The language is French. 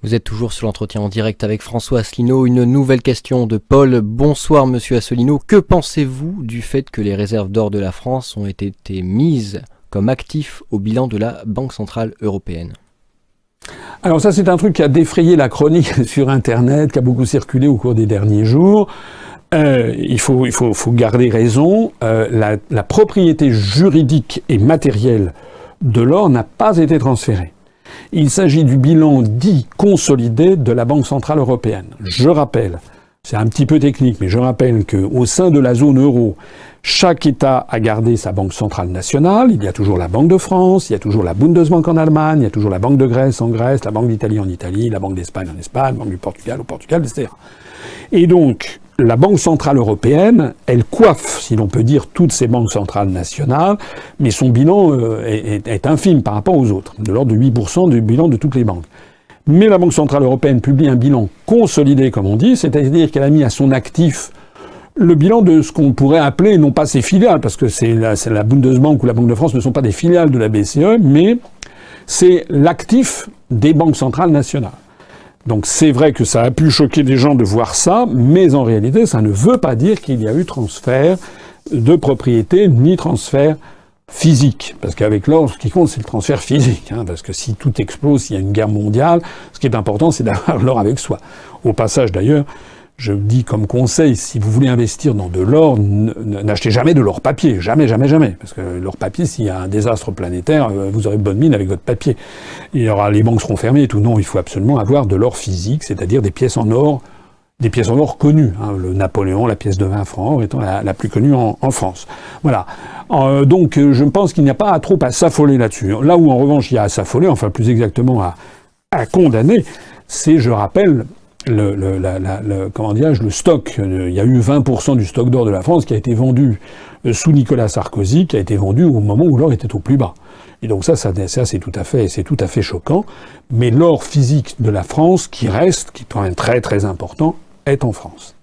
Vous êtes toujours sur l'entretien en direct avec François Asselineau. Une nouvelle question de Paul. Bonsoir Monsieur Asselineau. Que pensez-vous du fait que les réserves d'or de la France ont été mises comme actifs au bilan de la Banque Centrale Européenne? Alors ça, c'est un truc qui a défrayé la chronique sur Internet, qui a beaucoup circulé au cours des derniers jours. Il faut garder raison. La propriété juridique et matérielle de l'or n'a pas été transférée. Il s'agit du bilan dit consolidé de la Banque Centrale Européenne. Je rappelle, c'est un petit peu technique, mais je rappelle qu'au sein de la zone euro, chaque État a gardé sa Banque Centrale Nationale. Il y a toujours la Banque de France, il y a toujours la Bundesbank en Allemagne, il y a toujours la Banque de Grèce en Grèce, la Banque d'Italie en Italie, la Banque d'Espagne en Espagne, la Banque du Portugal au Portugal, etc. Et donc, la Banque Centrale Européenne, elle coiffe, si l'on peut dire, toutes ces banques centrales nationales, mais son bilan est infime par rapport aux autres, de l'ordre de 8% du bilan de toutes les banques. Mais la Banque Centrale Européenne publie un bilan consolidé, comme on dit, c'est-à-dire qu'elle a mis à son actif le bilan de ce qu'on pourrait appeler, non pas ses filiales, parce que c'est la Bundesbank ou la Banque de France ne sont pas des filiales de la BCE, mais c'est l'actif des banques centrales nationales. Donc c'est vrai que ça a pu choquer des gens de voir ça, mais en réalité, ça ne veut pas dire qu'il y a eu transfert de propriété ni transfert physique. Parce qu'avec l'or, ce qui compte, c'est le transfert physique. Parce que si tout explose, s'il y a une guerre mondiale, ce qui est important, c'est d'avoir l'or avec soi. Au passage, d'ailleurs, je dis comme conseil, si vous voulez investir dans de l'or, n'achetez jamais de l'or papier. Jamais, jamais, jamais. Parce que l'or papier, s'il y a un désastre planétaire, vous aurez bonne mine avec votre papier. Les banques seront fermées et tout. Non, il faut absolument avoir de l'or physique, c'est-à-dire des pièces en or connues. Le Napoléon, la pièce de 20 francs étant la plus connue en France. Voilà. Donc, je pense qu'il n'y a pas trop à s'affoler là-dessus. Là où, en revanche, il y a à s'affoler, enfin, plus exactement à condamner, c'est, je rappelle, le stock. Il y a eu 20% du stock d'or de la France qui a été vendu sous Nicolas Sarkozy, qui a été vendu au moment où l'or était au plus bas. Et donc ça c'est tout à fait choquant. Mais l'or physique de la France, qui est quand même très très important, est en France.